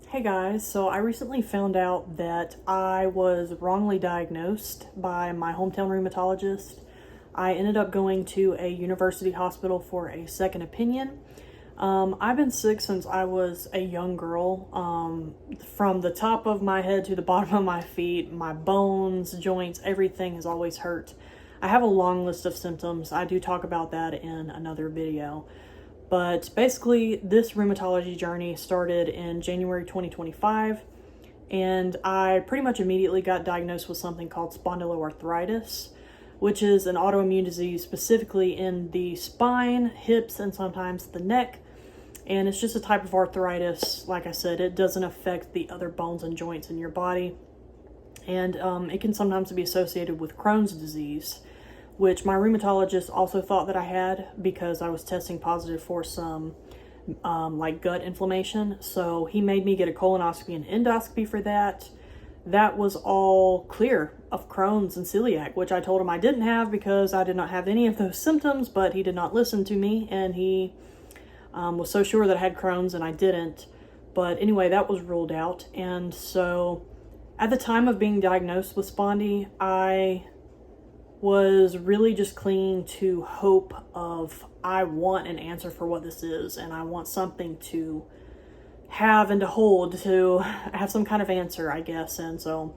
Hey guys, so I recently found out that I was wrongly diagnosed by my hometown rheumatologist. I ended up going to a university hospital for a second opinion. I've been sick since I was a young girl. From the top of my head to the bottom of my feet, my bones, joints, everything has always hurt. I have a long list of symptoms. I do talk about that in another video. But basically, this rheumatology journey started in January 2025, and I pretty much immediately got diagnosed with something called spondyloarthritis, which is an autoimmune disease specifically in the spine, hips, and sometimes the neck. And it's just a type of arthritis. Like I said, it doesn't affect the other bones and joints in your body. And it can sometimes be associated with Crohn's disease, which my rheumatologist also thought that I had because I was testing positive for some like gut inflammation. So he made me get a colonoscopy and endoscopy for that. That was all clear of Crohn's and celiac, which I told him I didn't have because I did not have any of those symptoms, but he did not listen to me, and he was so sure that I had Crohn's and I didn't. But anyway, that was ruled out. And so at the time of being diagnosed with spondy, I was really just clinging to hope of, I want an answer for what this is, and I want something to have and to hold, to have some kind of answer, I guess. And so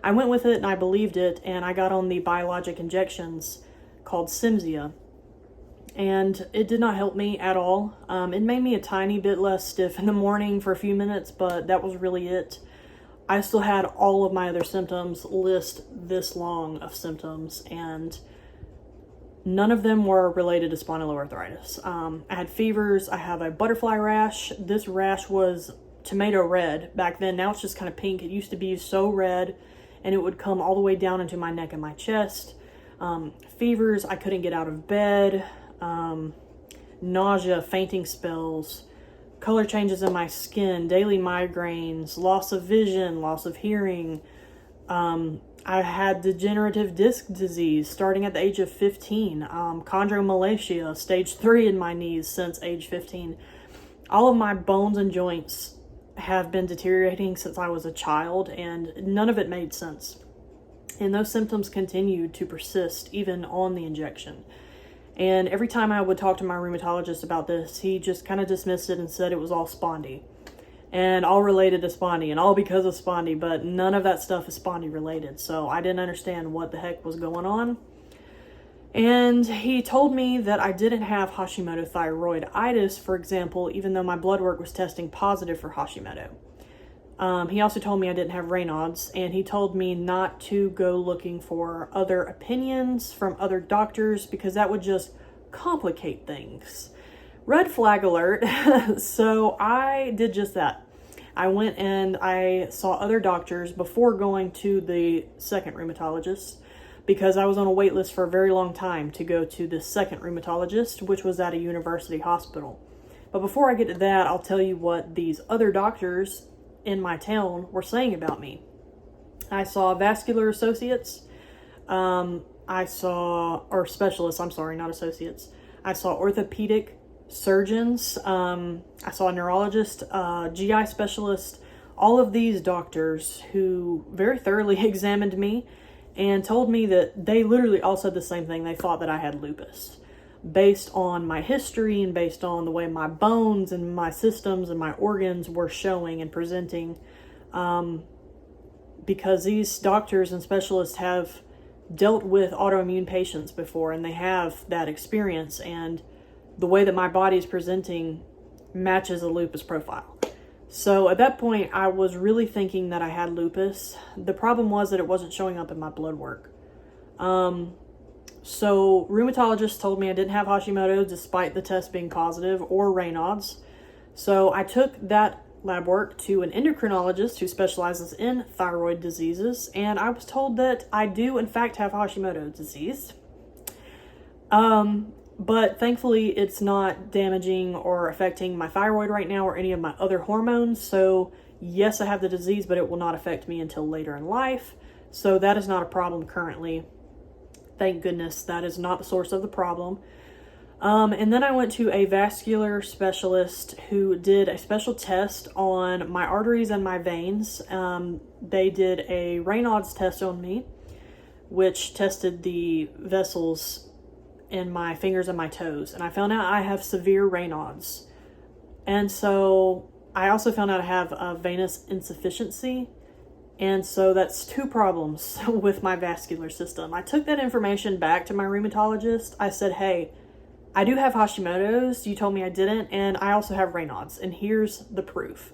I went with it and I believed it, and I got on the Biologic injections called Cimzia, and it did not help me at all. It made me a tiny bit less stiff in the morning for a few minutes, but that was really it. I still had all of my other symptoms, list this long of symptoms, and none of them were related to spondyloarthritis. I had fevers. I have a butterfly rash. This rash was tomato red back then. Now it's just kind of pink. It used to be so red, and it would come all the way down into my neck and my chest. Fevers. I couldn't get out of bed. Nausea, fainting spells, color changes in my skin, daily migraines, loss of vision, loss of hearing. I had degenerative disc disease starting at the age of 15, chondromalacia, stage 3 in my knees since age 15. All of my bones and joints have been deteriorating since I was a child, and none of it made sense. And those symptoms continued to persist even on the injection. And every time I would talk to my rheumatologist about this, he just kind of dismissed it and said it was all spondy and all related to spondy and all because of spondy, but none of that stuff is spondy related. So I didn't understand what the heck was going on. And he told me that I didn't have Hashimoto thyroiditis, for example, even though my blood work was testing positive for Hashimoto. He also told me I didn't have Raynaud's, and he told me not to go looking for other opinions from other doctors because that would just complicate things. Red flag alert. So I did just that. I went and I saw other doctors before going to the second rheumatologist because I was on a wait list for a very long time to go to the second rheumatologist, which was at a university hospital. But before I get to that, I'll tell you what these other doctors in my town were saying about me. I saw vascular associates. I saw, or specialists, I'm sorry, not associates. I saw orthopedic surgeons. I saw a neurologist, GI specialist, all of these doctors who very thoroughly examined me and told me that they literally all said the same thing. They thought that I had lupus based on my history and based on the way my bones and my systems and my organs were showing and presenting, because these doctors and specialists have dealt with autoimmune patients before and they have that experience, and the way that my body is presenting matches a lupus profile. So at that point, I was really thinking that I had lupus. The problem was that it wasn't showing up in my blood work. So rheumatologists told me I didn't have Hashimoto despite the test being positive, or Raynaud's. So I took that lab work to an endocrinologist who specializes in thyroid diseases, and I was told that I do in fact have Hashimoto disease. But thankfully it's not damaging or affecting my thyroid right now or any of my other hormones. So yes, I have the disease, but it will not affect me until later in life. So that is not a problem currently. Thank goodness that is not the source of the problem. And then I went to a vascular specialist who did a special test on my arteries and my veins. They did a Raynaud's test on me, which tested the vessels in my fingers and my toes. And I found out I have severe Raynaud's. And so I also found out I have a venous insufficiency. And so that's two problems with my vascular system. I took that information back to my rheumatologist. I said, hey, I do have Hashimoto's. You told me I didn't. And I also have Raynaud's. And here's the proof.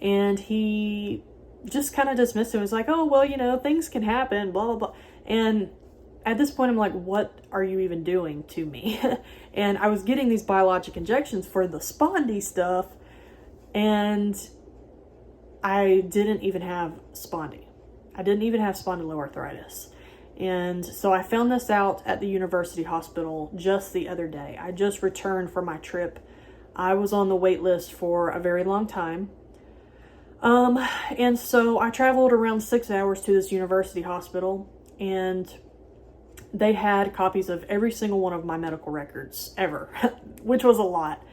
And he just kind of dismissed it. He was like, oh, well, you know, things can happen, blah, blah, blah. And at this point, I'm like, what are you even doing to me? And I was getting these biologic injections for the spondy stuff. And I didn't even have spondy. I didn't even have spondyloarthritis. And so I found this out at the university hospital just the other day. I just returned from my trip. I was on the wait list for a very long time. And so I traveled around 6 hours to this university hospital, and they had copies of every single one of my medical records ever, which was a lot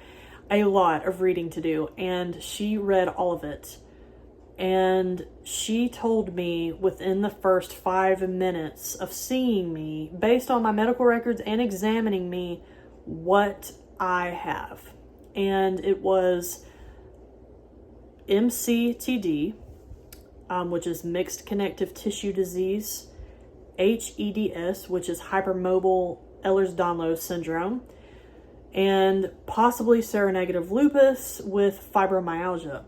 of reading to do. And she read all of it. And she told me within the first 5 minutes of seeing me, based on my medical records and examining me, what I have. And it was MCTD, which is mixed connective tissue disease, HEDS, which is hypermobile Ehlers-Danlos syndrome, and possibly seronegative lupus with fibromyalgia.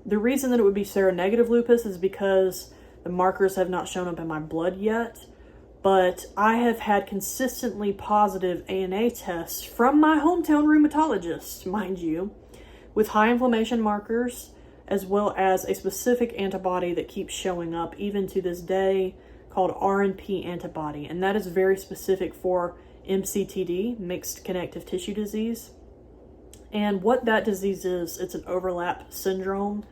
The reason that it would be seronegative lupus is because the markers have not shown up in my blood yet, but I have had consistently positive ANA tests from my hometown rheumatologist, mind you, with high inflammation markers, as well as a specific antibody that keeps showing up even to this day called RNP antibody. And that is very specific for MCTD, mixed connective tissue disease. And what that disease is, it's an overlap syndrome.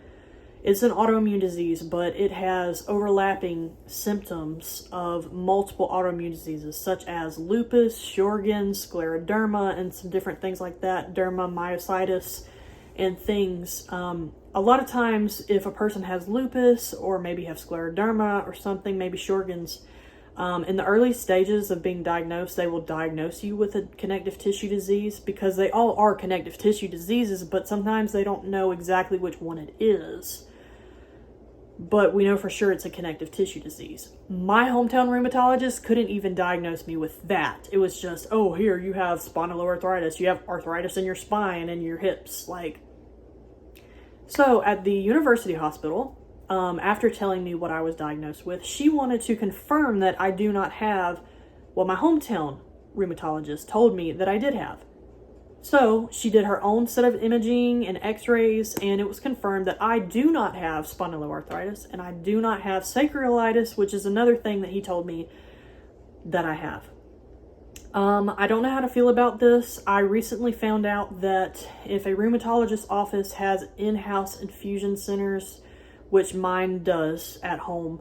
It's an autoimmune disease, but it has overlapping symptoms of multiple autoimmune diseases, such as lupus, Sjorgen's, scleroderma, and some different things like that, dermatomyositis, and things. A lot of times, if a person has lupus, or maybe have scleroderma or something, maybe Sjorgen's, in the early stages of being diagnosed, they will diagnose you with a connective tissue disease, because they all are connective tissue diseases, but sometimes they don't know exactly which one it is. But we know for sure it's a connective tissue disease. My hometown rheumatologist couldn't even diagnose me with that. It was just, oh, here, you have spondyloarthritis. You have arthritis in your spine and your hips. So at the university hospital, after telling me what I was diagnosed with, she wanted to confirm that I do not have what my hometown rheumatologist told me that I did have. So she did her own set of imaging and x-rays, and it was confirmed that I do not have spondyloarthritis, and I do not have sacroiliitis, which is another thing that he told me that I have. I don't know how to feel about this. I recently found out that if a rheumatologist's office has in-house infusion centers, which mine does at home,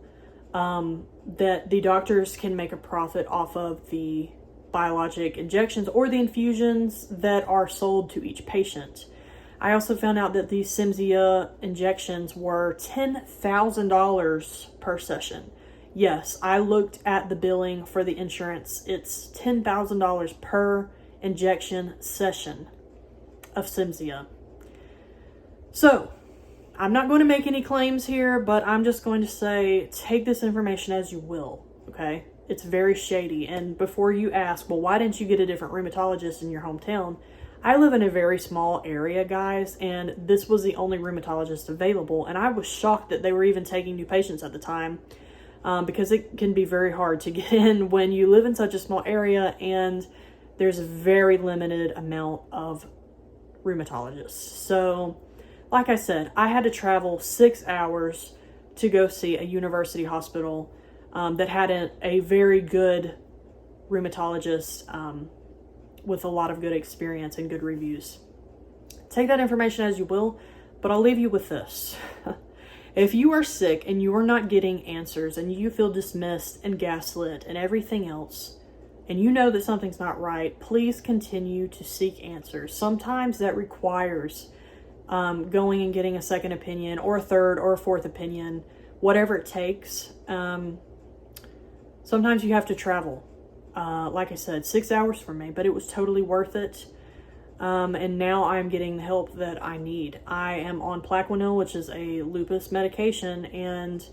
that the doctors can make a profit off of the biologic injections or the infusions that are sold to each patient. I also found out that these Cimzia injections were $10,000 per session. Yes, I looked at the billing for the insurance. It's $10,000 per injection session of Cimzia. So, I'm not going to make any claims here, but I'm just going to say, take this information as you will, okay? It's very shady. And before you ask, well, why didn't you get a different rheumatologist in your hometown? I live in a very small area, guys, and this was the only rheumatologist available. And I was shocked that they were even taking new patients at the time, because it can be very hard to get in when you live in such a small area and there's a very limited amount of rheumatologists. So, like I said, I had to travel 6 hours to go see a university hospital that had a very good rheumatologist with a lot of good experience and good reviews. Take that information as you will, but I'll leave you with this. If you are sick and you are not getting answers and you feel dismissed and gaslit and everything else, and you know that something's not right, please continue to seek answers. Sometimes that requires going and getting a second opinion or a third or a fourth opinion, whatever it takes. Sometimes you have to travel. Like I said, 6 hours for me, but it was totally worth it. And now I'm getting the help that I need. I am on Plaquenil, which is a lupus medication, and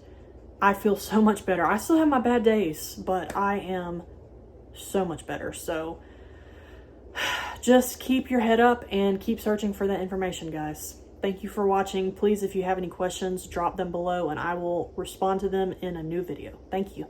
I feel so much better. I still have my bad days, but I am so much better. So just keep your head up and keep searching for that information, guys. Thank you for watching. Please, if you have any questions, drop them below and I will respond to them in a new video. Thank you.